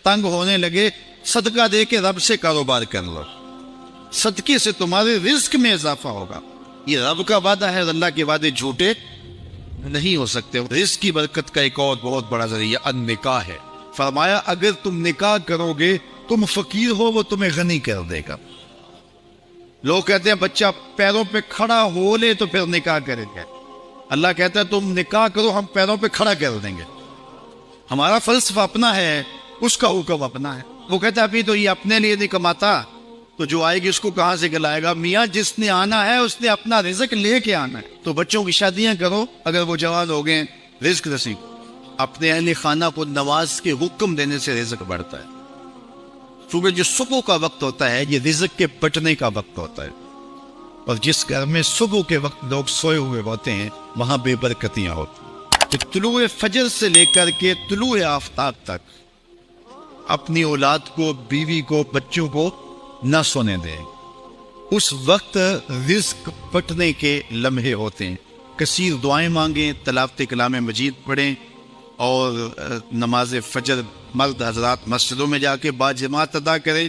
تنگ ہونے لگے، صدقہ دے کے رب سے کاروبار کر لو، صدقے سے تمہارے رزق میں اضافہ ہوگا۔ یہ رب کا وعدہ ہے، اللہ کے وعدے جھوٹے نہیں ہو سکتے۔ رزق کی برکت کا ایک اور بہت بڑا ذریعہ النکاح ہے۔ فرمایا اگر تم نکاح کرو گے، تم فقیر ہو وہ تمہیں غنی کر دے گا۔ لوگ کہتے ہیں بچہ پیروں پہ کھڑا ہو لے تو پھر نکاح کریں گے، اللہ کہتا ہے تم نکاح کرو، ہم پیروں پہ کھڑا کر دیں گے۔ ہمارا فلسفہ اپنا ہے، اس کا حکم اپنا ہے۔ وہ کہتا ہے ابھی تو یہ اپنے لیے نہیں کماتا، تو جو آئے گی اس کو کہاں سے کھلائے گا؟ میاں جس نے آنا ہے اس نے اپنا رزق لے کے آنا ہے۔ تو بچوں کی شادیاں کرو اگر وہ جوان ہو گئے، رزق نصیب۔ اپنے اہل خانہ کو نماز کے حکم دینے سے رزق بڑھتا ہے، کیونکہ جو صبح کا وقت ہوتا ہے یہ رزق کے بٹنے کا وقت ہوتا ہے، اور جس گھر میں صبح کے وقت لوگ سوئے ہوئے ہوتے ہیں وہاں بے برکتیاں ہوتی ہیں۔ کہ طلوع فجر سے لے کر کے طلوع آفتاب تک اپنی اولاد کو، بیوی کو، بچوں کو نہ سونے دیں۔ اس وقت رزق بٹنے کے لمحے ہوتے ہیں۔ کثیر دعائیں مانگیں، تلاوت کلام مجید پڑھیں، اور نماز فجر مرد حضرات مسجدوں میں جا کے باجماعت ادا کریں،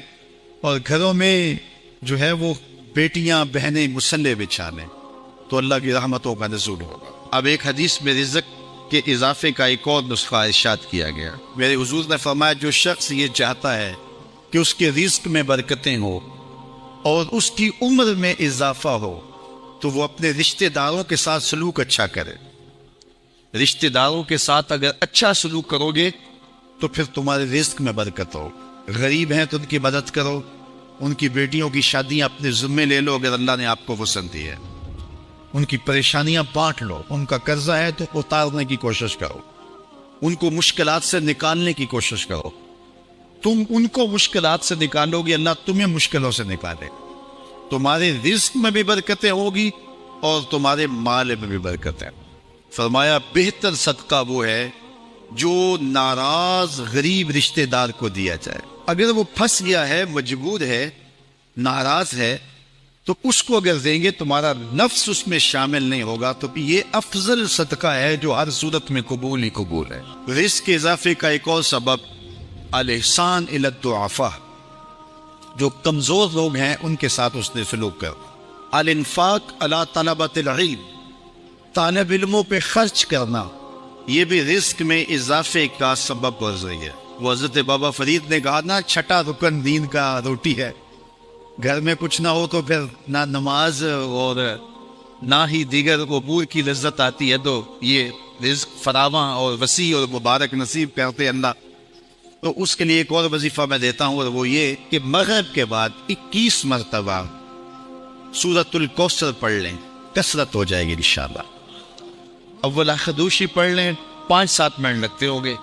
اور گھروں میں جو ہے وہ بیٹیاں بہنیں مصلے بچھا لیں، تو اللہ کی رحمتوں کا نزول ہوگا۔ اب ایک حدیث میں رزق کے اضافے کا ایک اور نسخہ ارشاد کیا گیا۔ میرے حضور نے فرمایا جو شخص یہ چاہتا ہے کہ اس کے رزق میں برکتیں ہو اور اس کی عمر میں اضافہ ہو تو وہ اپنے رشتہ داروں کے ساتھ سلوک اچھا کرے۔ رشتہ داروں کے ساتھ اگر اچھا سلوک کرو گے تو پھر تمہارے رزق میں برکت ہو۔ غریب ہیں تو ان کی مدد کرو، ان کی بیٹیوں کی شادیاں اپنے ذمے لے لو اگر اللہ نے آپ کو وسعت دی ہے، ان کی پریشانیاں بانٹ لو، ان کا قرضہ ہے تو اتارنے کی کوشش کرو، ان کو مشکلات سے نکالنے کی کوشش کرو۔ تم ان کو مشکلات سے نکالو گے، اللہ تمہیں مشکلوں سے نکالے۔ تمہارے رزق میں بھی برکتیں ہوگی اور تمہارے مال میں بھی برکتیں۔ فرمایا بہتر صدقہ وہ ہے جو ناراض غریب رشتہ دار کو دیا جائے۔ اگر وہ پھنس گیا ہے، مجبور ہے، ناراض ہے، تو اس کو اگر دیں گے تمہارا نفس اس میں شامل نہیں ہوگا، تو یہ افضل صدقہ ہے جو ہر صورت میں قبول ہی قبول ہے۔ رزق کے اضافے کا ایک اور سبب الاحسان الی الضعفاء، جو کمزور لوگ ہیں ان کے ساتھ اس نے سلوک کر۔ الانفاق علی طلبۃ العلم، طالب علموں پہ خرچ کرنا، یہ بھی رزق میں اضافے کا سبب بن رہی ہے۔ وہ حضرت بابا فرید نے کہا نا، چھٹا رکن دین کا روٹی ہے۔ گھر میں کچھ نہ ہو تو پھر نہ نماز اور نہ ہی دیگر امور کی لذت آتی ہے، تو یہ رزق فراواں اور وسیع اور مبارک نصیب کرتے اللہ۔ تو اس کے لیے ایک اور وظیفہ میں دیتا ہوں، اور وہ یہ کہ مغرب کے بعد 21 مرتبہ سورۃ الکوثر پڑھ لیں، کثرت ہو جائے گی انشاءاللہ۔ اول خدوشی پڑھ لیں، 5-7 منٹ لگتے ہوں گے،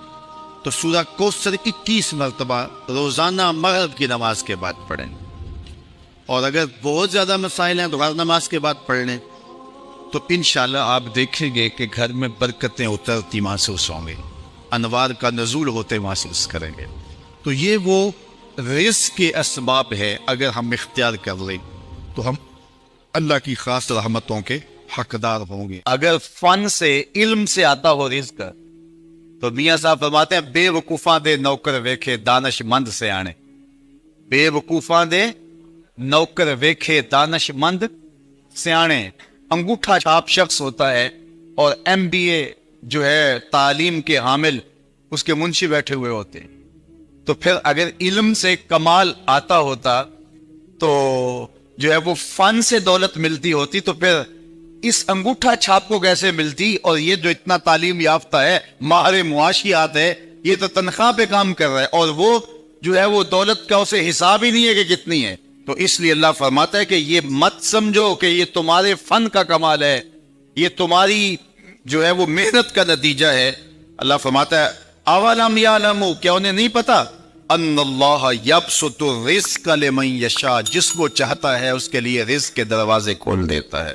تو سورہ کوثر 21 مرتبہ روزانہ مغرب کی نماز کے بعد پڑھیں۔ اور اگر بہت زیادہ مسائل ہیں تو ہر نماز کے بعد پڑھ لیں، تو انشاءاللہ آپ دیکھیں گے کہ گھر میں برکتیں اترتی محسوس ہوں گے، انوار کا نزول ہوتے محسوس کریں گے۔ تو یہ وہ رزق کے اسباب ہے، اگر ہم اختیار کر لیں تو ہم اللہ کی خاص رحمتوں کے حقدار ہوں گے۔ اگر فن سے، علم سے آتا ہو رزق، تو میاں صاحب فرماتے ہیں بے وقوفاں دے نوکر ویکھے دانش مند سے آنے۔ بے وقوفاں دے نوکر ویکھے دانش مند سیانے۔ انگوٹھا چھاپ شخص ہوتا ہے اور MBA جو ہے تعلیم کے حامل، اس کے منشی بیٹھے ہوئے ہوتے ہیں، تو پھر اگر علم سے کمال آتا ہوتا تو جو ہے وہ فن سے دولت ملتی ہوتی، تو پھر اس انگوٹھا چھاپ کو کیسے ملتی؟ اور یہ جو اتنا تعلیم یافتہ ہے، ماہر معاشیات ہے، یہ تو تنخواہ پہ کام کر رہا ہے، اور وہ جو ہے وہ دولت کا اسے حساب ہی نہیں ہے کہ کتنی ہے۔ تو اس لیے اللہ فرماتا ہے کہ یہ مت سمجھو کہ یہ تمہارے فن کا کمال ہے، یہ تمہاری جو ہے وہ محنت کا نتیجہ ہے۔ اللہ فرماتا ہے اولم یعلموا، کیا انہیں نہیں پتا؟ ان اللہ یبسط الرزق لمن یشاء، جس کو چاہتا ہے اس کے لیے رزق کے دروازے کھول دیتا ہے،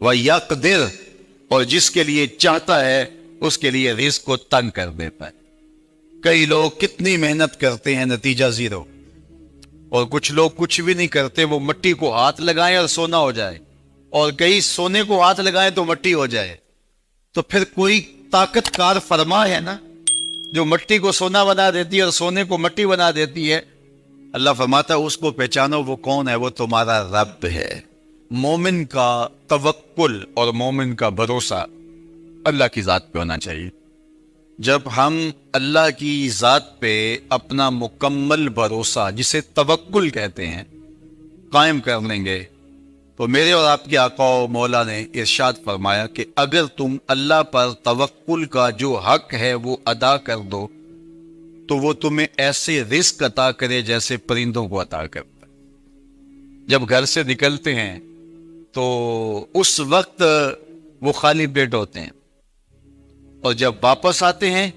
وَيَقْدِرْ، اور جس کے لیے چاہتا ہے اس کے لیے رزق کو تنگ کر دیتا ہے۔ کئی لوگ کتنی محنت کرتے ہیں، نتیجہ زیرو، اور کچھ لوگ کچھ بھی نہیں کرتے، وہ مٹی کو ہاتھ لگائیں اور سونا ہو جائے، اور کہیں سونے کو ہاتھ لگائیں تو مٹی ہو جائے، تو پھر کوئی طاقت کار فرما ہے نا جو مٹی کو سونا بنا دیتی ہے اور سونے کو مٹی بنا دیتی ہے. اللہ فرماتا ہے اس کو پہچانو، وہ کون ہے؟ وہ تمہارا رب ہے. مومن کا توکل اور مومن کا بھروسہ اللہ کی ذات پہ ہونا چاہیے. جب ہم اللہ کی ذات پہ اپنا مکمل بھروسہ، جسے توکل کہتے ہیں، قائم کر لیں گے، تو میرے اور آپ کے آقا و مولا نے ارشاد فرمایا کہ اگر تم اللہ پر توکل کا جو حق ہے وہ ادا کر دو تو وہ تمہیں ایسے رزق عطا کرے جیسے پرندوں کو عطا کرتا ہے. جب گھر سے نکلتے ہیں تو اس وقت وہ خالی پیٹ ہوتے ہیں، اور جب واپس آتے ہیں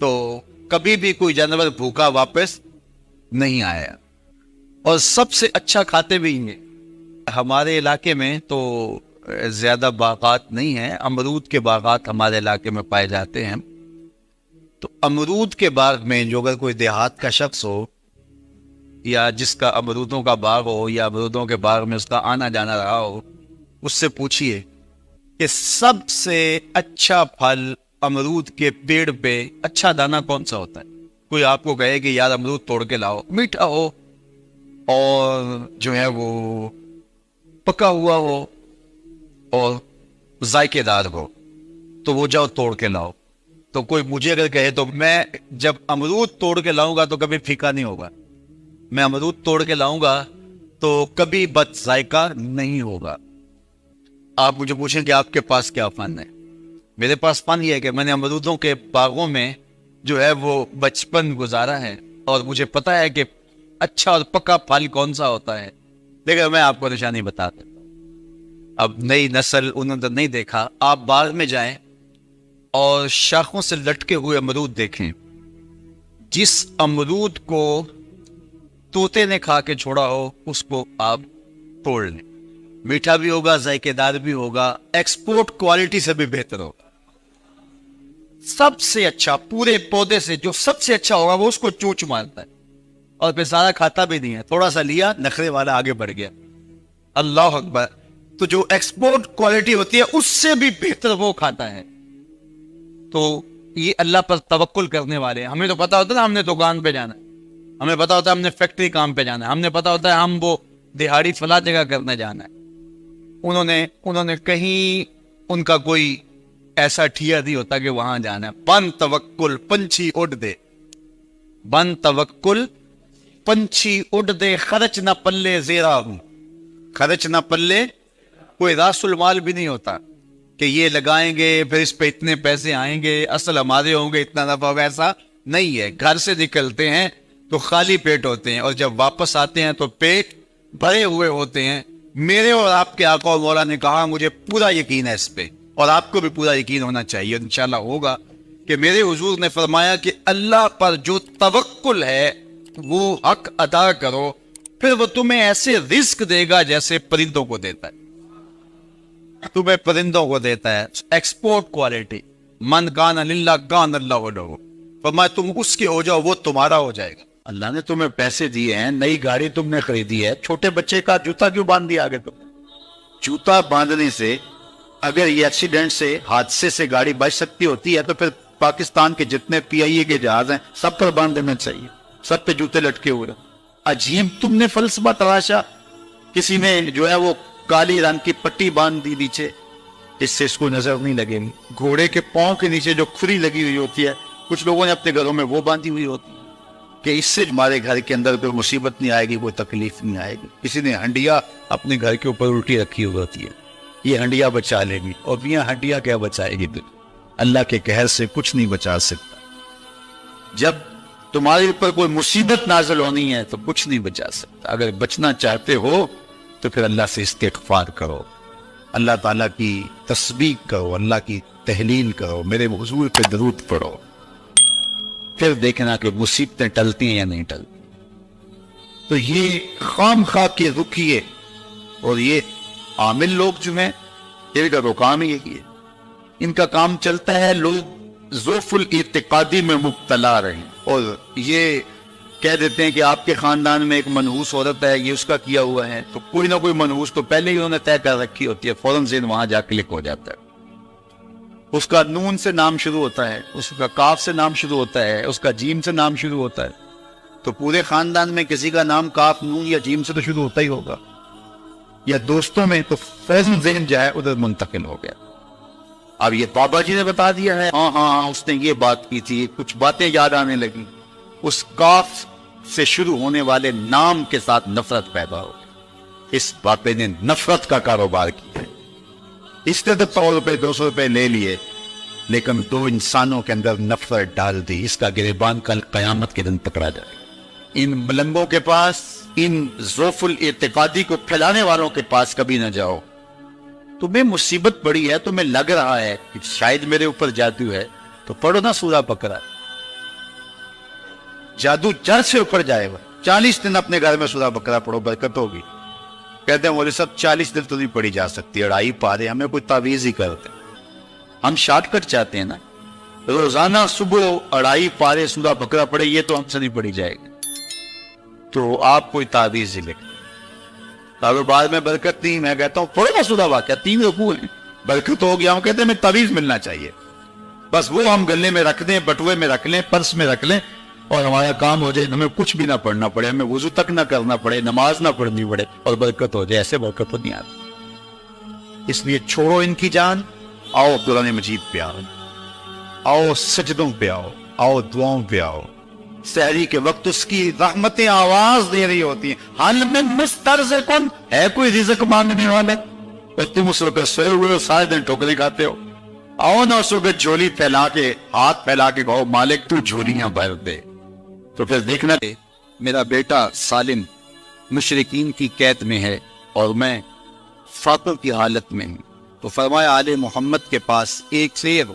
تو کبھی بھی کوئی جانور بھوکا واپس نہیں آیا، اور سب سے اچھا کھاتے بھی ہیں. ہمارے علاقے میں تو زیادہ باغات نہیں ہیں، امرود کے باغات ہمارے علاقے میں پائے جاتے ہیں. تو امرود کے باغ میں جو اگر کوئی دیہات کا شخص ہو یا جس کا امرودوں کا باغ ہو یا امرودوں کے باغ میں اس کا آنا جانا رہا ہو، اس سے پوچھئے کہ سب سے اچھا پھل امرود کے پیڑ پہ اچھا دانہ کون سا ہوتا ہے. کوئی آپ کو کہے کہ یار امرود توڑ کے لاؤ، میٹھا ہو اور جو ہے وہ پکا ہوا ہو اور ذائقے دار ہو، تو وہ جاؤ توڑ کے لاؤ. تو کوئی مجھے اگر کہے تو میں جب امرود توڑ کے لاؤں گا تو کبھی پھیکا نہیں ہوگا، میں امرود توڑ کے لاؤں گا تو کبھی بد ذائقہ نہیں ہوگا. آپ مجھے پوچھیں کہ آپ کے پاس کیا فن ہے؟ میرے پاس فن یہ ہے کہ میں نے امرودوں کے باغوں میں جو ہے وہ بچپن گزارا ہے، اور مجھے پتا ہے کہ اچھا اور پکا پھل کون سا ہوتا ہے. دیکھیں میں آپ کو نشانی بتا دیتا ہوں. اب نئی نسل انہوں نے نہیں دیکھا، آپ باغ میں جائیں اور شاخوں سے لٹکے ہوئے امرود دیکھیں. جس امرود کو طوطے نے کھا کے چھوڑا ہو اس کو آپ توڑ لیں، میٹھا بھی ہوگا، ذائقے دار بھی ہوگا، ایکسپورٹ کوالٹی سے بھی بہتر ہوگا. سب سے اچھا پورے پودے سے جو سب سے اچھا ہوگا وہ اس کو چونچ مارتا ہے اور پھر سارا کھاتا بھی نہیں ہے، تھوڑا سا لیا، نخرے والا آگے بڑھ گیا. اللہ اکبر. تو جو ایکسپورٹ کوالٹی ہوتی ہے اس سے بھی بہتر وہ کھاتا ہے. تو یہ اللہ پر توکل کرنے والے ہیں. ہمیں تو پتا ہوتا ہے ہم نے دکان پہ جانا ہے، ہمیں پتا ہوتا ہے ہم نے فیکٹری کام پہ جانا ہے، ہم نے پتا ہوتا ہے ہم وہ دہاڑی فلاں جگہ کرنے جانا ہے. انہوں نے کہیں ان کا کوئی ایسا ٹھیا نہیں ہوتا کہ وہاں جانا ہے. بن توکل پنچھی اڑ دے، بن توکل پنچھی اڑ دے، خرچ نہ پلے زیرا ہوں. خرچ نہ پلے، کوئی راس المال بھی نہیں ہوتا کہ یہ لگائیں گے پھر اس پہ اتنے پیسے آئیں گے، اصل ہمارے ہوں گے، اتنا نفع ہوگا، ایسا نہیں ہے. گھر سے نکلتے ہیں تو خالی پیٹ ہوتے ہیں، اور جب واپس آتے ہیں تو پیٹ بھرے ہوئے ہوتے ہیں. میرے اور آپ کے آقا و مولا نے کہا، مجھے پورا یقین ہے اس پہ، اور آپ کو بھی پورا یقین ہونا چاہیے، انشاءاللہ ہوگا، کہ میرے حضور نے فرمایا کہ اللہ پر جو توکل ہے وہ حق ادا کرو، پھر وہ تمہیں ایسے رزق دے گا جیسے پرندوں کو دیتا ہے. تمہیں پرندوں کو دیتا ہے ایکسپورٹ کوالٹی. من کان للہ کان اللہ لہ، فرمایا تم اس کے ہو جاؤ وہ تمہارا ہو جائے گا. اللہ نے تمہیں پیسے دیے ہیں، نئی گاڑی تم نے خریدی ہے، چھوٹے بچے کا جوتا کیوں باندھ دیا آگے؟ تم جوتا باندھنے سے اگر یہ ایکسیڈنٹ سے، حادثے سے گاڑی بچ سکتی ہوتی ہے تو پھر پاکستان کے جتنے پی آئی اے کے جہاز ہیں سب پر باندھ دینا چاہیے، سب پہ جوتے لٹکے ہوئے. عجیب تم نے فلسفہ تراشا. کسی نے جو ہے وہ کالی رنگ کی پٹی باندھ دی نیچے، اس سے اس کو نظر نہیں لگے گی. گھوڑے کے پاؤں کے نیچے جو کھری لگی ہوئی ہوتی ہے، کچھ لوگوں نے اپنے گھروں میں وہ باندھی ہوئی ہوتی ہے کہ اس سے ہمارے گھر کے اندر کوئی مصیبت نہیں آئے گی، کوئی تکلیف نہیں آئے گی. کسی نے ہنڈیا اپنے گھر کے اوپر الٹی رکھی ہوئی ہوتی ہے، یہ ہنڈیا بچا لے گی. اور میاں ہنڈیا کیا بچائے گی؟ اللہ کے قہر سے کچھ نہیں بچا سکتا. جب تمہارے اوپر کوئی مصیبت نازل ہونی ہے تو کچھ نہیں بچا سکتا. اگر بچنا چاہتے ہو تو پھر اللہ سے استغفار کرو، اللہ تعالیٰ کی تسبیح کرو، اللہ کی تحلیل کرو، میرے حضور پہ درود پڑھو، پھر دیکھنا کہ مصیبتیں ٹلتی ہیں یا نہیں ٹلتی. تو یہ خام خواہ کے رکیے. اور یہ عامل لوگ جو ہیں ان کا تو کام ہی یہی ہے، ان کا کام چلتا ہے لوگ ضعف الاعتقادی میں مبتلا رہے. اور یہ کہہ دیتے ہیں کہ آپ کے خاندان میں ایک منحوس عورت ہے، یہ اس کا کیا ہوا ہے، تو کوئی نہ کوئی منحوس تو پہلے ہی انہوں نے طے کر رکھی ہوتی ہے، فوراً ذہن وہاں جا کلک ہو جاتا ہے۔ اس کا نون سے نام شروع ہوتا ہے، اس کا کاف سے نام شروع ہوتا ہے، اس کا جیم سے نام شروع ہوتا ہے، تو پورے خاندان میں کسی کا نام کاف، نون یا جیم سے تو شروع ہوتا ہی ہوگا، یا دوستوں میں، تو فوراً ذہن جو ہے ادھر منتقل ہو گیا۔ اب یہ بابا جی نے بتا دیا ہے، ہاں اس نے یہ بات کی تھی، کچھ باتیں یاد آنے لگی، اس کاف سے شروع ہونے والے نام کے ساتھ نفرت پیدا ہو گئی۔ اس بابے نے نفرت کا کاروبار کیا ہے، اس نے تو 100 روپے 200 روپے لے لیے، لیکن دو انسانوں کے اندر نفرت ڈال دی۔ اس کا گریبان کل قیامت کے دن پکڑا جائے گا۔ ان ملنگوں کے پاس، ان ضعف الاعتقادی کو پھیلانے والوں کے پاس کبھی نہ جاؤ۔ تمہیں مصیبت پڑی ہے، تمہیں لگ رہا ہے کہ شاید میرے اوپر جادو ہے، تو پڑھو نا سورہ بقرہ، جادو جڑ سے اوپر جائے گا۔ 40 دن اپنے گھر میں سورہ بقرہ پڑھو، برکت ہوگی۔ کہتے ہیں مولوی صاحب 40 دن تو نہیں پڑھی جا سکتی، 2.5 پارے، ہمیں کوئی تعویذ ہی کرتے ہیں۔ ہم شارٹ کٹ چاہتے ہیں نا، روزانہ صبح 2.5 پارے سورہ بقرہ پڑھے، یہ تو ہم سے نہیں پڑھی جائے گی، تو آپ کوئی تعویذ ہی لکھ۔ کاروبار میں برکت نہیں، میں کہتا ہوں پڑھو نا سورہ واقعہ، 3 رکوع ہیں، برکت ہو گیا۔ ہم کہتے ہیں ہمیں تعویذ ملنا چاہیے، بس وہ ہم گلے میں رکھ دیں، بٹوے میں رکھ لیں، پرس میں رکھ لیں، اور ہمارا کام ہو جائے، ہمیں کچھ بھی نہ پڑھنا پڑے، ہمیں وضو تک نہ کرنا پڑے، نماز نہ پڑھنی پڑے، اور برکت ہو جائے۔ ایسے برکت تو نہیں آتی۔ اس لیے چھوڑو ان کی جان، آؤ قرآن مجید پہ آؤ، آؤ سجدوں پہ آؤ، آؤ دعاؤں پہ آؤ۔ سحری کے وقت اس کی رحمتیں آواز دے رہی ہوتی ہیں، حل من مسترزقن، ہے کوئی رزق مانگنے والا؟ تم اس وقت سوئے ہوئے سارے دن ٹھوکریں کھاتے ہو، آؤ نا اس وقت جھولی پھیلا کے، ہاتھ پھیلا کے کہو مالک تو جھولیاں بھر دے۔ تو پھر دیکھنا، میرا بیٹا سالم مشرکین کی قید میں ہے اور میں فقر کی حالت میں ہوں، تو فرمایا آل محمد کے پاس ایک سیر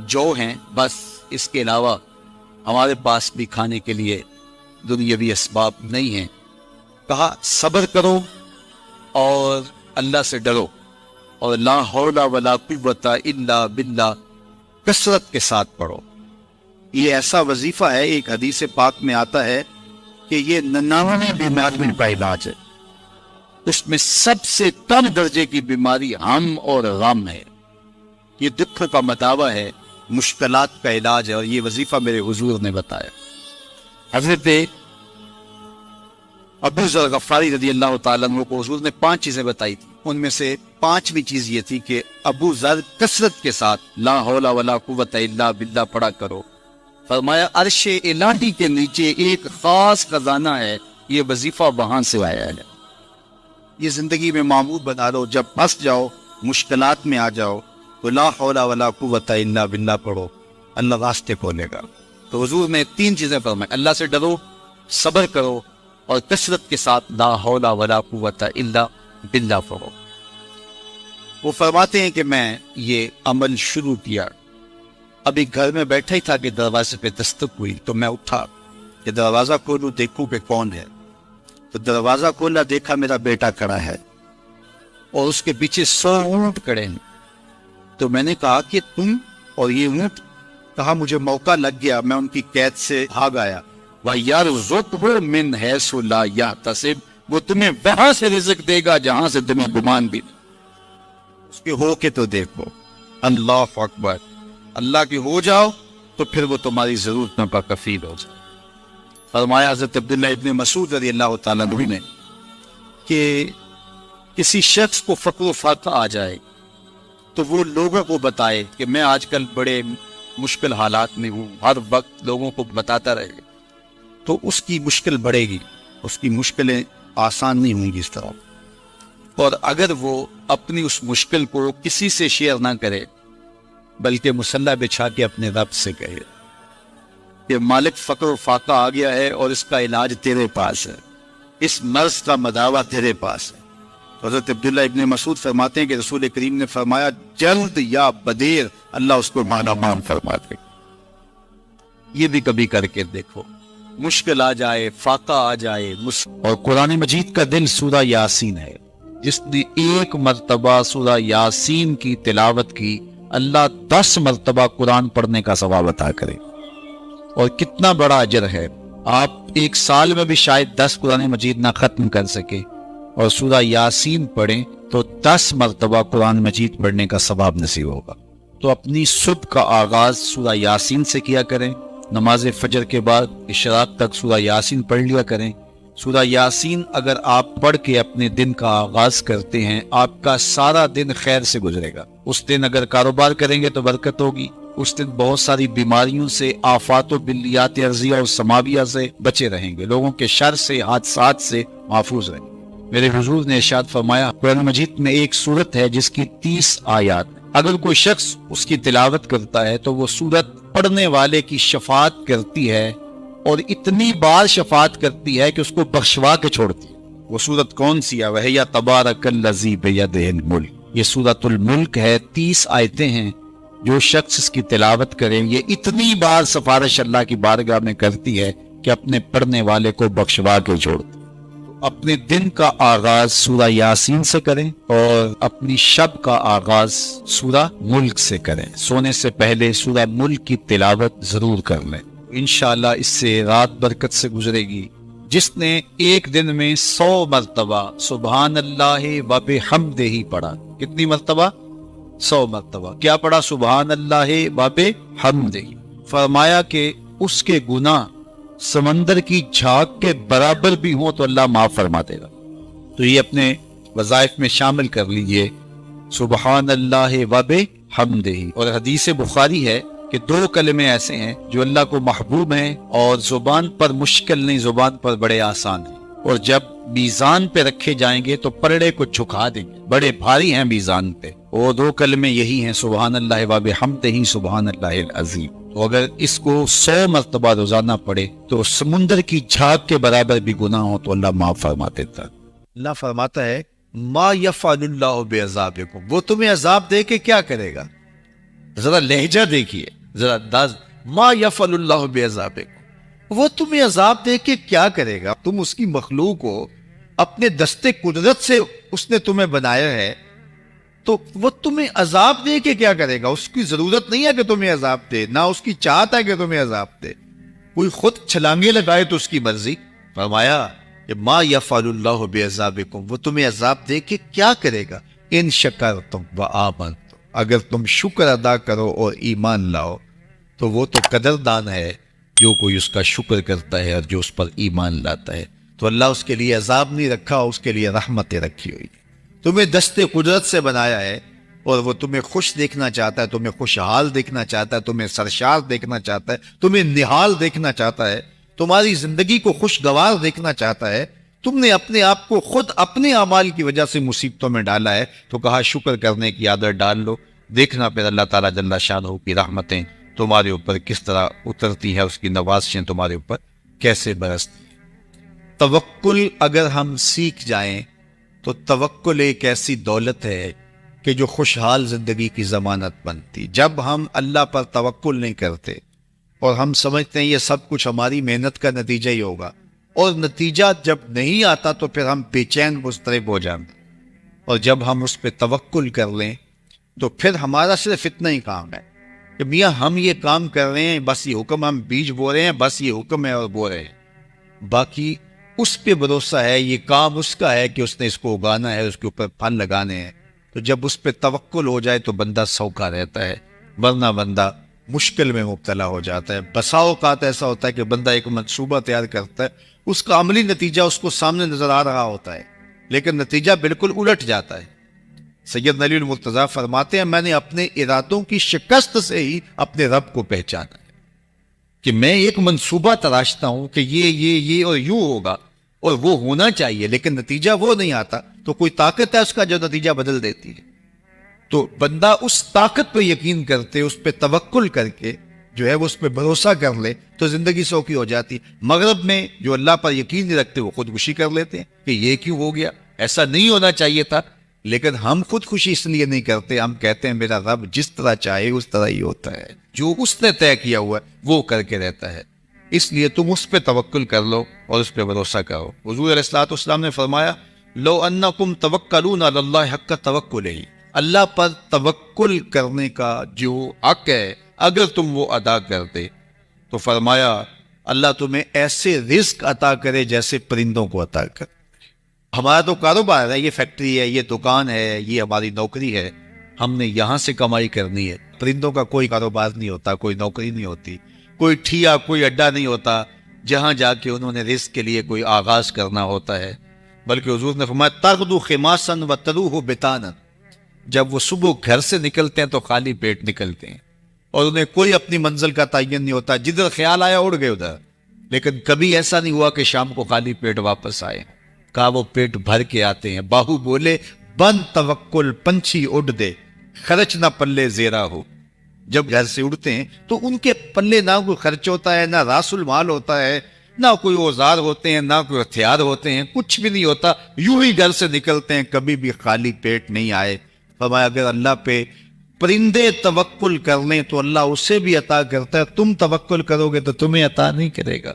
جو ہیں، بس اس کے علاوہ ہمارے پاس بھی کھانے کے لیے دنیاوی اسباب نہیں ہیں۔ کہا صبر کرو اور اللہ سے ڈرو، اور لا حول ولا قوت الا باللہ کثرت کے ساتھ پڑھو۔ یہ ایسا وظیفہ ہے، ایک حدیث پاک میں آتا ہے کہ یہ 99 بیماریوں کا علاج ہے، اس میں سب سے کم درجے کی بیماری ہم اور غم ہے، یہ دکھ کا مداوع ہے، مشکلات کا علاج ہے، اور یہ وظیفہ میرے حضور نے بتایا۔ حضرت ابو ذر غفاری رضی اللہ تعالیٰ عنہ کو حضور نے 5 چیزیں بتائی تھی، ان میں سے 5ویں چیز یہ تھی کہ ابو ذر کثرت کے ساتھ لا حول ولا قوت الا باللہ پڑھا کرو۔ فرمایا عرش الہی کے نیچے ایک خاص خزانہ ہے، یہ وظیفہ وہاں سے آیا ہے، یہ زندگی میں معمول بنا لو، جب پھنس جاؤ، مشکلات میں آ جاؤ تو لا حول ولا قوت الا باللہ پڑھو، اللہ راستے کھولے گا۔ تو حضور نے 3 چیزیں فرمائی، اللہ سے ڈرو، صبر کرو، اور کثرت کے ساتھ لا حول ولا قوت الا باللہ پڑھو۔ وہ فرماتے ہیں کہ میں یہ عمل شروع کیا، ابھی گھر میں بیٹھا ہی تھا کہ دروازے پہ دستک ہوئی، تو میں اٹھا کہ دروازہ کھولوں دیکھوں کہ کون ہے، تو دروازہ کھولا، دیکھا میرا بیٹا کھڑا ہے اور اس کے پیچھے 100 اونٹ کھڑے ہیں۔ تو میں نے کہا کہ تم اور یہ اونٹ؟ کہا مجھے موقع لگ گیا، میں ان کی قید سے بھاگ آیا۔ وَيَرْزُقْهُ مِنْ حَيْثُ لَا يَحْتَسِبُ، وہ تمہیں وہاں سے رزق دے گا جہاں سے تمہیں گمان بھی نہیں۔ اس کے ہو کے تو دیکھو، اللہ اکبر، اللہ کے ہو جاؤ تو پھر وہ تمہاری ضرورتوں کا کفیل ہو جائے۔ فرمایا حضرت عبداللہ ابن مسعود رضی اللہ تعالیٰ عنہ نے کہ کسی شخص کو فقر و فاقہ آ جائے تو وہ لوگوں کو بتائے کہ میں آج کل بڑے مشکل حالات میں ہوں، ہر وقت لوگوں کو بتاتا رہے، تو اس کی مشکل بڑھے گی، اس کی مشکلیں آسان نہیں ہوں گی اس طرح۔ اور اگر وہ اپنی اس مشکل کو کسی سے شیئر نہ کرے بلکہ مصلی بچھا کے اپنے رب سے کہے کہ مالک فقر و فاقہ آ گیا ہے اور اس کا علاج تیرے پاس ہے، اس مرض کا مداوع تیرے پاس ہے۔ حضرت عبداللہ ابن مسعود فرماتے ہیں کہ رسول کریم نے فرمایا جلد یا بدیر اللہ اس کو مالا مان فرما دے۔ یہ بھی کبھی کر کے دیکھو، مشکل آ جائے، فاقہ آ جائے۔ اور قرآن مجید کا دل سورہ یاسین ہے، جس نے 1 مرتبہ سورہ یاسین کی تلاوت کی، اللہ 10 مرتبہ قرآن پڑھنے کا ثواب عطا کرے، اور کتنا بڑا اجر ہے۔ آپ ایک سال میں بھی شاید 10 قرآن مجید نہ ختم کر سکے اور سورہ یاسین پڑھیں تو 10 مرتبہ قرآن مجید پڑھنے کا ثواب نصیب ہوگا۔ تو اپنی صبح کا آغاز سورہ یاسین سے کیا کریں، نماز فجر کے بعد اشراق تک سورہ یاسین پڑھ لیا کریں۔ سورہ یاسین اگر آپ پڑھ کے اپنے دن کا آغاز کرتے ہیں، آپ کا سارا دن خیر سے گزرے گا۔ اس دن اگر کاروبار کریں گے تو برکت ہوگی، اس دن بہت ساری بیماریوں سے، آفات و بلیات ارضیہ اور سماویہ سے بچے رہیں گے، لوگوں کے شر سے، حادثات سے محفوظ رہیں گے۔ میرے حضور نے ارشاد فرمایا، قرآن مجید میں ایک سورت ہے جس کی 30 آیات، اگر کوئی شخص اس کی تلاوت کرتا ہے تو وہ سورت پڑھنے والے کی شفاعت کرتی ہے، اور اتنی بار شفاعت کرتی ہے کہ اس کو بخشوا کے چھوڑتی ہے۔ وہ سورت کون سی ہے؟ وَهِيَ تَبَارَكَ الَّذِي بِيَدِهِ الْمُلْكُ، یہ سورت الملک ہے، 30 آیتیں ہیں۔ جو شخص اس کی تلاوت کرے، یہ اتنی بار سفارش اللہ کی بارگاہ میں کرتی ہے کہ اپنے پڑھنے والے کو بخشوا کے چھوڑتی ہے۔ اپنے دن کا آغاز سورہ یاسین سے کریں اور اپنی شب کا آغاز سورہ ملک سے کریں۔ سونے سے پہلے سورہ ملک کی تلاوت ضرور کر لیں، انشاءاللہ اس سے رات برکت سے گزرے گی۔ جس نے ایک دن میں 100 مرتبہ سبحان اللہ و بحمدہ پڑھا، کتنی مرتبہ؟ 100 مرتبہ کیا پڑھا؟ سبحان اللہ و بحمدہ، فرمایا کہ اس کے گناہ سمندر کی جھاگ کے برابر بھی ہوں تو اللہ معاف فرما دے گا۔ تو یہ اپنے وظائف میں شامل کر لیجئے، سبحان اللہ و بحمدہ۔ اور حدیث بخاری ہے کہ 2 کلمے ایسے ہیں جو اللہ کو محبوب ہیں اور زبان پر مشکل نہیں، زبان پر بڑے آسان ہیں، اور جب میزان پہ رکھے جائیں گے تو پلڑے کو جھکا دیں گے، بڑے بھاری ہیں میزان پہ۔ وہ 2 کلمے یہی ہیں، سبحان اللہ و بحمدہ، سبحان اللہ العظیم۔ تو اگر اس کو 100 مرتبہ روزانہ پڑھے تو سمندر کی جھاگ کے برابر بھی گناہ ہو تو اللہ معاف فرما دیتا ہے۔ اللہ فرماتا ہے ما یفعل اللہ بعذابکم، وہ تمہیں عذاب دے کے کیا کرے گا؟ ذرا لہجہ دیکھیے، ذرا انداز، ما یفعل اللہ بعذابکم، وہ تمہیں عذاب دے کے کیا کرے گا؟ تم اس کی مخلوق ہو، اپنے دستے قدرت سے اس نے تمہیں بنایا ہے، تو وہ تمہیں عذاب دے کے کیا کرے گا؟ اس کی ضرورت نہیں ہے کہ تمہیں عذاب دے، نہ اس کی چاہت ہے کہ تمہیں عذاب دے۔ کوئی خود چھلانگے لگائے تو اس کی مرضی۔ فرمایا کہ ما یفعل اللہ بعذابکم، وہ تمہیں عذاب دے کے کیا کرے گا؟ ان شکرتم وآمنتم، اگر تم شکر ادا کرو اور ایمان لاؤ تو وہ تو قدردان ہے جو کوئی اس کا شکر کرتا ہے اور جو اس پر ایمان لاتا ہے۔ تو اللہ اس کے لیے عذاب نہیں رکھا، اس کے لیے رحمتیں رکھی ہوئی۔ تمہیں دستے قدرت سے بنایا ہے اور وہ تمہیں خوش دیکھنا چاہتا ہے، تمہیں خوشحال دیکھنا چاہتا ہے، تمہیں سرشار دیکھنا چاہتا ہے، تمہیں نہال دیکھنا چاہتا ہے، تمہاری زندگی کو خوشگوار دیکھنا چاہتا ہے۔ تم نے اپنے آپ کو خود اپنے اعمال کی وجہ سے مصیبتوں میں ڈالا ہے، تو کہا شکر کرنے کی عادت ڈال لو، دیکھنا پھر اللہ تعالیٰ جل شانہ کی رحمتیں تمہارے اوپر کس طرح اترتی ہے، اس کی نوازشیں تمہارے اوپر کیسے برستی ہیں۔ توکل اگر ہم سیکھ جائیں تو توکل ایک ایسی دولت ہے کہ جو خوشحال زندگی کی ضمانت بنتی۔ جب ہم اللہ پر توکل نہیں کرتے اور ہم سمجھتے ہیں یہ سب کچھ ہماری محنت کا نتیجہ ہی ہوگا، اور نتیجہ جب نہیں آتا تو پھر ہم بے چین مضطرب ہو جاتے ہیں، اور جب ہم اس پہ توکل کر لیں تو پھر ہمارا صرف اتنا ہی کام ہے کہ میاں ہم یہ کام کر رہے ہیں، بس یہ حکم، ہم بیج بو رہے ہیں، بس یہ حکم ہے اور بو رہے ہیں، باقی اس پہ بھروسہ ہے، یہ کام اس کا ہے کہ اس نے اس کو اگانا ہے، اس کے اوپر پھل لگانے ہیں۔ تو جب اس پہ توکل ہو جائے تو بندہ سوکھا رہتا ہے، ورنہ بندہ مشکل میں مبتلا ہو جاتا ہے۔ بسا اوقات ایسا ہوتا ہے کہ بندہ ایک منصوبہ تیار کرتا ہے، اس کا عملی نتیجہ اس کو سامنے نظر آ رہا ہوتا ہے، لیکن نتیجہ بالکل الٹ جاتا ہے۔ سید علی المرتضیٰ فرماتے ہیں میں نے اپنے ارادوں کی شکست سے ہی اپنے رب کو پہچانا ہے، کہ میں ایک منصوبہ تراشتا ہوں کہ یہ اور یوں ہوگا اور وہ ہونا چاہیے، لیکن نتیجہ وہ نہیں آتا، تو کوئی طاقت ہے اس کا جو نتیجہ بدل دیتی ہے۔ تو بندہ اس طاقت پہ یقین کرتے، اس پہ توکل کر کے جو ہے وہ اس پہ بھروسہ کر لے تو زندگی سوکھی ہو جاتی۔ مغرب میں جو اللہ پر یقین نہیں رکھتے وہ خودکشی کر لیتے ہیں کہ یہ کیوں ہو گیا، ایسا نہیں ہونا چاہیے تھا، لیکن ہم خودکشی اس لیے نہیں کرتے، ہم کہتے ہیں میرا رب جس طرح چاہے اس طرح ہی ہوتا ہے، جو اس نے طے کیا ہوا ہے وہ کر کے رہتا ہے، اس لیے تم اس پہ توکل کر لو اور اس پہ بھروسہ کرو۔ حضور علیہ الصلوۃ والسلام نے فرمایا لو انکم توکلون علی اللہ حق توکلہ، اللہ پر توکل کرنے کا جو حق ہے اگر تم وہ ادا کرتے، تو فرمایا اللہ تمہیں ایسے رزق عطا کرے جیسے پرندوں کو عطا کرے. ہمارا تو کاروبار ہے، یہ فیکٹری ہے، یہ دکان ہے، یہ ہماری نوکری ہے، ہم نے یہاں سے کمائی کرنی ہے. پرندوں کا کوئی کاروبار نہیں ہوتا، کوئی نوکری نہیں ہوتی، کوئی ٹھیا، کوئی اڈا نہیں ہوتا جہاں جا کے انہوں نے رزق کے لیے کوئی آغاز کرنا ہوتا ہے. بلکہ حضور نے فرمایا تغدو خماسا وتروح بطانا، جب وہ صبح گھر سے نکلتے ہیں تو خالی پیٹ نکلتے ہیں اور انہیں کوئی اپنی منزل کا تعین نہیں ہوتا، جدھر خیال آیا اڑ گئے ادھر. لیکن کبھی ایسا نہیں ہوا کہ شام کو خالی پیٹ واپس آئے. کہا وہ پیٹ بھر کے آتے ہیں. باہو بولے بند توکل پنچھی اڑ دے، خرچ نہ پلے زیرا ہو. جب گھر سے اڑتے ہیں تو ان کے پلے نہ کوئی خرچ ہوتا ہے، نہ راس المال ہوتا ہے، نہ کوئی اوزار ہوتے ہیں، نہ کوئی ہتھیار ہوتے ہیں، کچھ بھی نہیں ہوتا. یوں ہی گھر سے نکلتے ہیں، کبھی بھی خالی پیٹ نہیں آئے. فرمایا اگر اللہ پہ پرندے توکل کر لیں تو اللہ اسے بھی عطا کرتا ہے، تم توکل کرو گے تو تمہیں عطا نہیں کرے گا.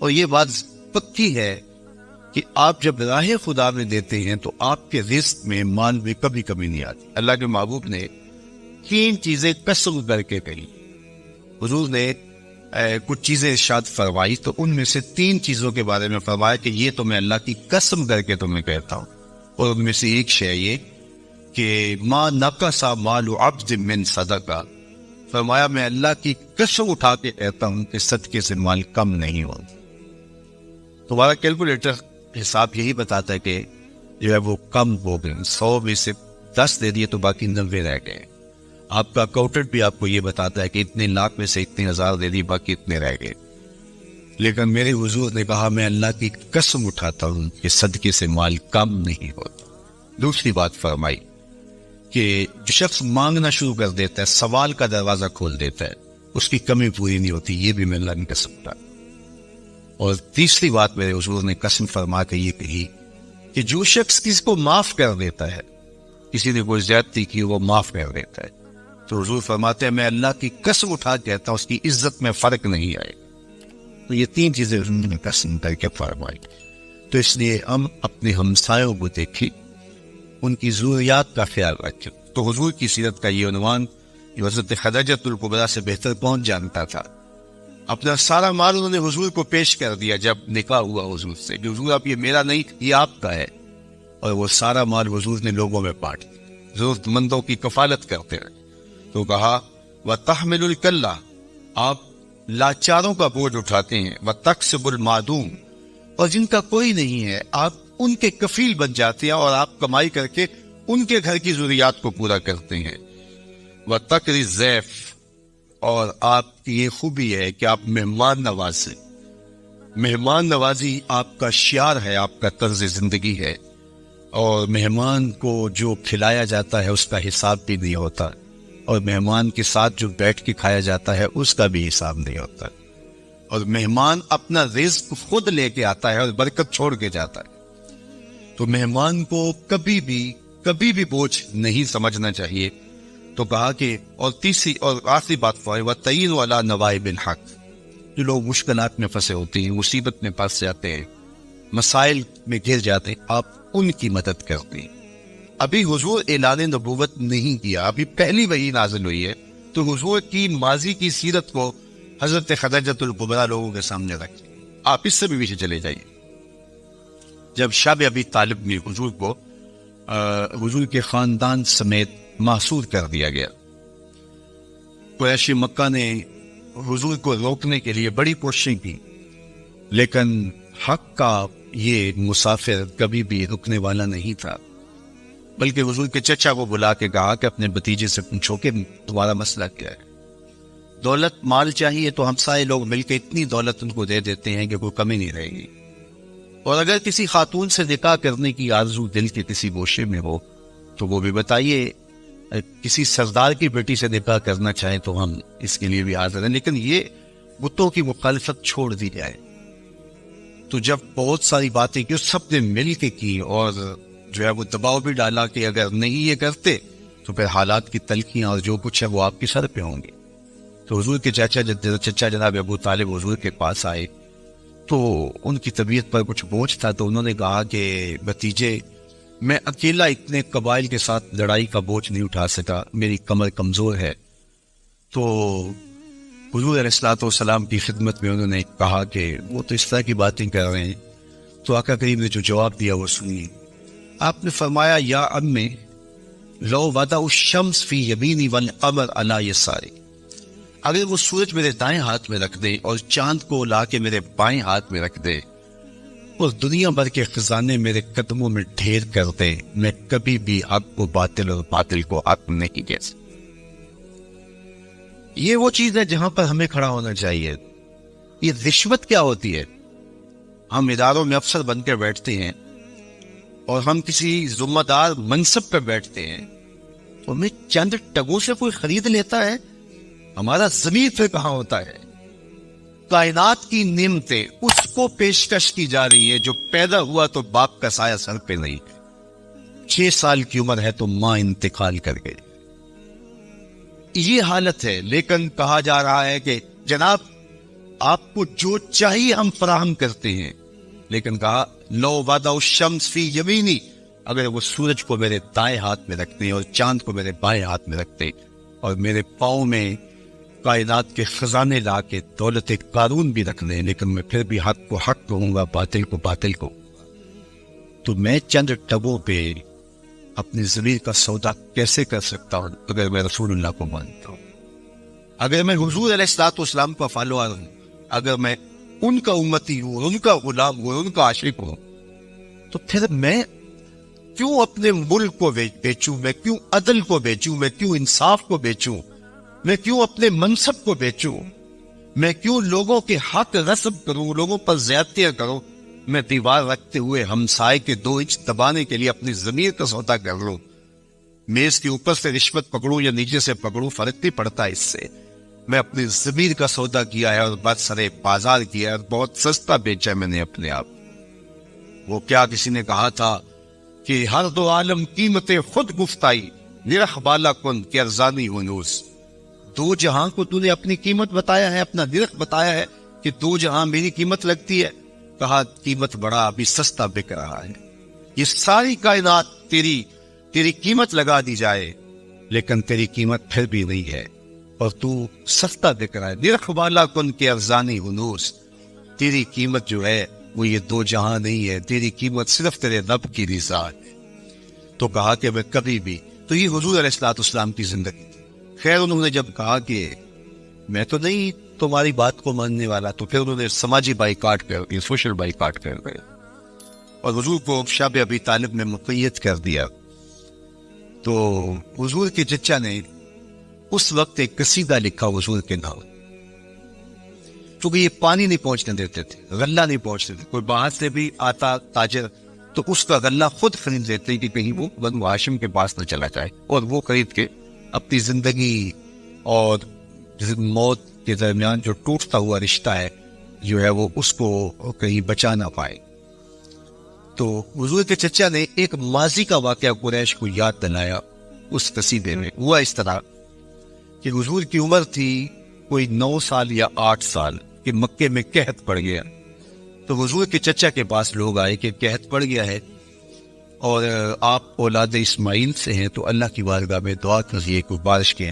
اور یہ بات پکی ہے کہ آپ جب راہ خدا میں دیتے ہیں تو آپ کے رزق میں مال میں کبھی کمی نہیں آتی. اللہ کے محبوب نے 3 چیزیں قسم کر کے کہی. حضور نے کچھ چیزیں ارشاد فرمائی تو ان میں سے 3 چیزوں کے بارے میں فرمایا کہ یہ تو میں اللہ کی قسم کر کے تمہیں کہتا ہوں. اور ان میں سے ایک شے یہ کہ ما نقص مال عبد من صدقہ. فرمایا میں اللہ کی قسم اٹھا کے کہتا ہوں کہ صدقے سے مال کم نہیں ہوتا. تمہارا کیلکولیٹر حساب یہی بتاتا ہے کہ جو ہے وہ کم ہو گئے. 100 میں سے 10 دے دیے تو باقی 90 رہ گئے. آپ کا اکاؤنٹنٹ بھی آپ کو یہ بتاتا ہے کہ اتنے لاکھ میں سے اتنے ہزار دے دیے، باقی اتنے رہ گئے. لیکن میرے حضور نے کہا میں اللہ کی قسم اٹھاتا ہوں کہ صدقے سے مال کم نہیں ہوتا. دوسری بات فرمائی کہ جو شخص مانگنا شروع کر دیتا ہے، سوال کا دروازہ کھول دیتا ہے، اس کی کمی پوری نہیں ہوتی. یہ بھی میں اللہ کی قسم اٹھاتا ہوں. اور تیسری بات میرے حضور نے قسم فرما کے یہ کہی کہ جو شخص کسی کو معاف کر دیتا ہے، کسی نے کوئی زیادتی کی وہ معاف کر دیتا ہے، تو حضور فرماتے ہیں میں اللہ کی قسم اٹھا کے کہتا ہوں اس کی عزت میں فرق نہیں آئے. تو یہ 3 چیزیں حضور نے قسم کر کے فرمائی. تو اس لیے ہم اپنے ہمسایوں کو دیکھیں، ان کی ضروریات کا خیال رکھیں. تو حضور کی سیرت کا یہ عنوان جو حضرت خدیجہ الکبریٰ سے بہتر پہنچ جانتا تھا، اپنا سارا مال انہوں نے حضور کو پیش کر دیا جب نکاح ہوا حضور سے کہ حضور آپ یہ میرا نہیں، یہ آپ کا ہے. اور وہ سارا مال حضور نے لوگوں میں بانٹ دیا، ضرورت مندوں کی کفالت کرتے رہے. تو کہا وَتَحْمِلُ الْكَلَّةَ، آپ لاچاروں کا بوجھ اٹھاتے ہیں، وَتَكْسِبُ الْمَعْدُومَ، اور جن کا کوئی نہیں ہے آپ ان کے کفیل بن جاتے ہیں اور آپ کمائی کر کے ان کے گھر کی ضروریات کو پورا کرتے ہیں. وَتَقْرِ الضَّيْفَ، اور آپ کی یہ خوبی ہے کہ آپ مہمان نواز ہیں. مہمان نوازی آپ کا شعار ہے، آپ کا طرز زندگی ہے. اور مہمان کو جو کھلایا جاتا ہے اس کا حساب بھی نہیں ہوتا، اور مہمان کے ساتھ جو بیٹھ کے کھایا جاتا ہے اس کا بھی حساب نہیں ہوتا. اور مہمان اپنا رزق خود لے کے آتا ہے اور برکت چھوڑ کے جاتا ہے. تو مہمان کو کبھی بھی بوجھ نہیں سمجھنا چاہیے. تو کہا کہ اور تیسری اور آخری بات وَتَعِينُ عَلَى نَوَائِبِ الْحَقِّ، جو لوگ مشکلات میں پھنسے ہوتے ہیں، مصیبت میں پھنس جاتے ہیں، مسائل میں گر جاتے ہیں، آپ ان کی مدد کرتے ہیں. ابھی حضور اعلان نبوت نہیں کیا، ابھی پہلی وحی نازل ہوئی ہے، تو حضور کی ماضی کی سیرت کو حضرت خدیجہ الکبریٰ لوگوں کے سامنے رکھیں. آپ اس سے بھی پیچھے چلے جائیے. جب شب ابی طالب میں حضور کو حضور کے خاندان سمیت محصور کر دیا گیا، قریش مکہ نے حضور کو روکنے کے لیے بڑی کوششیں کی، لیکن حق کا یہ مسافر کبھی بھی رکنے والا نہیں تھا. بلکہ حضور کے چچا کو بلا کے کہا کہ اپنے بھتیجے سے پوچھو کہ تمہارا مسئلہ کیا ہے. دولت مال چاہیے تو ہمسائے لوگ مل کے اتنی دولت ان کو دے دیتے ہیں کہ کوئی کمی نہیں رہے گی. اور اگر کسی خاتون سے نکاح کرنے کی آرزو دل کے کسی گوشے میں ہو تو وہ بھی بتائیے. کسی سردار کی بیٹی سے نکاح کرنا چاہیں تو ہم اس کے لیے بھی حاضر ہیں، لیکن یہ بتوں کی مخالفت چھوڑ دی جائے. تو جب بہت ساری باتیں کی سب نے مل کے کی اور جو ہے وہ دباؤ بھی ڈالا کہ اگر نہیں یہ کرتے تو پھر حالات کی تلخیاں اور جو کچھ ہے وہ آپ کے سر پہ ہوں گے. تو حضور کے چچا جناب ابو طالب حضور کے پاس آئے تو ان کی طبیعت پر کچھ بوجھ تھا. تو انہوں نے کہا کہ بھتیجے میں اکیلا اتنے قبائل کے ساتھ لڑائی کا بوجھ نہیں اٹھا سکا، میری کمر کمزور ہے. تو حضور علیہ الصلوۃ والسلام کی خدمت میں انہوں نے کہا کہ وہ تو اس طرح کی باتیں کر رہے ہیں. تو آقا کریم نے جو جواب دیا وہ سنیے. آپ نے فرمایا یا امی لو وضع الشمس فی یمینی والقمر علی یساری، اگر وہ سورج میرے دائیں ہاتھ میں رکھ دے اور چاند کو لا کے میرے بائیں ہاتھ میں رکھ دے اور دنیا بھر کے خزانے میرے قدموں میں ڈھیر کر دے، میں کبھی بھی حق کو باطل اور باطل کو حق نہیں کہہ سکتا. یہ وہ چیز ہے جہاں پر ہمیں کھڑا ہونا چاہیے. یہ رشوت کیا ہوتی ہے؟ ہم اداروں میں افسر بن کے بیٹھتے ہیں اور ہم کسی ذمہ دار منصب پہ بیٹھتے ہیں، تو ہمیں چند ٹگوں سے کوئی خرید لیتا ہے، ہمارا ضمیر پھر کہاں ہوتا ہے؟ کائنات کی نعمتیں اس کو پیشکش کی جا رہی ہے جو پیدا ہوا تو باپ کا سایہ سر پہ نہیں ہے، 6 سال کی عمر ہے تو ماں انتقال کر گئی. یہ حالت ہے. لیکن کہا جا رہا ہے کہ جناب آپ کو جو چاہیے ہم فراہم کرتے ہیں، لیکن کہا لو وضع الشمس فی یمینی، اگر وہ سورج کو میرے دائیں ہاتھ میں رکھتے اور چاند کو میرے بائیں ہاتھ میں رکھتے اور میرے پاؤں میں کائنات کے خزانے لا کے دولت قارون بھی رکھ دیں، لیکن میں پھر بھی حق کو حق کہوں گا، باطل کو باطل کو، تو میں چند ٹبوں پہ اپنی ضمیر کا سودا کیسے کر سکتا ہوں اگر میں رسول اللہ کو مانتا ہوں، اگر میں حضور علیہ الصلوۃ والسلام کا فالوور ہوں، اگر میں ان کا امتی ہوں، ان کا غلام ہوں، ان کا عاشق ہوں، تو پھر میں کیوں اپنے ملک کو بیچوں، میں کیوں عدل کو بیچوں، میں کیوں انصاف کو بیچوں، میں کیوں اپنے منصب کو بیچوں، میں کیوں لوگوں کے حق غصب کروں، لوگوں پر زیادتیاں کروں، میں دیوار رکھتے ہوئے ہمسائے کے 2 انچ دبانے کے لیے اپنی ضمیر کا سودا کر لوں، میز کے اوپر سے رشوت پکڑوں یا نیچے سے پکڑوں، فرق نہیں پڑتا اس سے. میں اپنی ضمیر کا سودا کیا ہے اور برسرے بازار کیا ہے اور بہت سستا بیچا ہے میں نے اپنے آپ. وہ کیا کسی نے کہا تھا کہ ہر 2 عالم قیمتیں خود گفتائی، نرخ بالا کن کہ ارزانی ہنوس. 2 جہاں کو تو نے اپنی قیمت بتایا ہے، اپنا نرخ بتایا ہے کہ 2 جہاں میری قیمت لگتی ہے. کہا قیمت بڑا ابھی سستا بک رہا ہے. یہ ساری کائنات تیری قیمت لگا دی جائے لیکن تیری قیمت پھر بھی نہیں ہے اور تو سستا بک رہا ہے. نرخ بالا کن کے ارزانی ہنوس، تیری قیمت جو ہے وہ یہ 2 جہاں نہیں ہے، تیری قیمت صرف تیرے رب کی رضا ہے. تو کہا کہ میں کبھی بھی، تو یہ حضور علیہ الصلوۃ والسلام کی زندگی تھی. خیر انہوں نے جب کہا کہ میں تو نہیں تمہاری بات کو ماننے والا، تو پھر انہوں نے سماجی بائیکاٹ کر دیا، سوشل بائیکاٹ کر دیا اور حضور کو شب ابی طالب میں مقید کر دیا. تو حضور کے چچا نے اس وقت ایک قصیدہ لکھا حضور کے نام، کیونکہ یہ پانی نہیں پہنچنے دیتے تھے، غلہ نہیں پہنچتے تھے. کوئی باہر سے بھی آتا تاجر تو اس کا غلہ خود خرید لیتے کہ کہیں وہ بنو ہاشم کے پاس نہ چلا جائے، اور وہ خرید کے اپنی زندگی اور موت کے درمیان جو ٹوٹتا ہوا رشتہ ہے جو ہے وہ اس کو کہیں بچا نہ پائے. تو حضور کے چچا نے ایک ماضی کا واقعہ قریش کو یاد دلایا اس قصیدے میں. ہوا اس طرح کہ حضور کی عمر تھی کوئی 9 سال یا 8 سال کہ مکے میں قحط پڑ گیا. تو حضور کے چچا کے پاس لوگ آئے کہ قحط پڑ گیا ہے اور آپ اولاد اسماعیل سے ہیں، تو اللہ کی بارگاہ میں دعا کیجیے کوئی بارش کے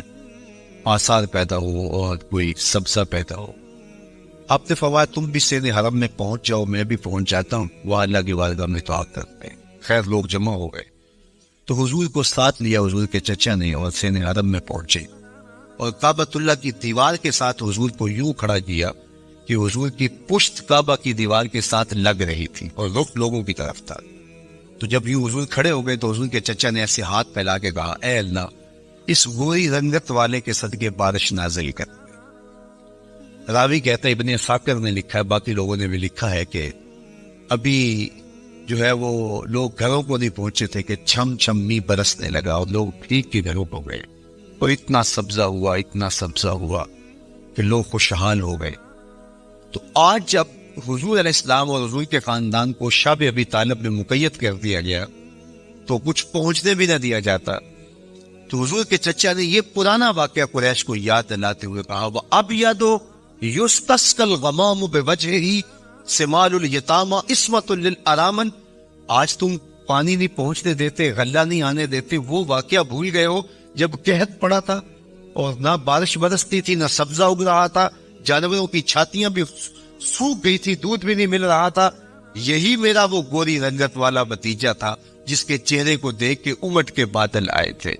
آثار پیدا ہو اور کوئی سبزہ پیدا ہو. آپ نے فرمایا تم بھی سین حرم میں پہنچ جاؤ، میں بھی پہنچ جاتا ہوں، وہاں اللہ کی بارگاہ میں دعا کرتے ہیں. خیر لوگ جمع ہو گئے تو حضور کو ساتھ لیا حضور کے چچا نے اور سین حرم میں پہنچے اور کعبۃ اللہ کی دیوار کے ساتھ حضور کو یوں کھڑا کیا کہ حضور کی پشت کعبہ کی دیوار کے ساتھ لگ رہی تھی اور رخ لوگوں کی طرف تھا. تو جب یوں حضور کھڑے ہو گئے تو حضور کے چچا نے ایسے ہاتھ پھیلا کے کہا اے اللہ اس گوری رنگت والے کے صدقے بارش نازل کر. راوی کہتا ہے ابن اساکر نے لکھا ہے، باقی لوگوں نے بھی لکھا ہے کہ ابھی جو ہے وہ لوگ گھروں کو نہیں پہنچے تھے کہ چھم چھم می برسنے لگا اور لوگ ٹھیک کے گھروں کو گئے اور اتنا سبزہ ہوا کہ لوگ خوشحال ہو گئے. تو آج جب حضور علیہ السلام اور حضور کے خاندان کو شب ابی طالب میں مقید کر دیا گیا تو کچھ پہنچنے بھی نہ دیا جاتا. تو حضور کے چچا نے یہ پرانا واقعہ قریش کو یاد دلاتے ہوئے کہا وَأَبْيَضُ يُسْتَسْقَى الْغَمَامُ بِوَجْهِهِ سِمَالُ الْيَتَامَى عِصْمَةٌ لِلْأَرَامِلِ. آج تم پانی نہیں پہنچنے دیتے، غلہ نہیں آنے دیتے، وہ واقعہ بھول گئے ہو جب قحط پڑا تھا اور نہ بارش برستی تھی، نہ سبزہ اگ رہا تھا، جانوروں کی چھاتیاں بھی سوکھ گئی تھی، دودھ بھی نہیں مل رہا تھا۔ یہی میرا وہ گوری رنگت والا بھتیجا تھا جس کے چہرے کو دیکھ کے امٹ کے بادل آئے تھے۔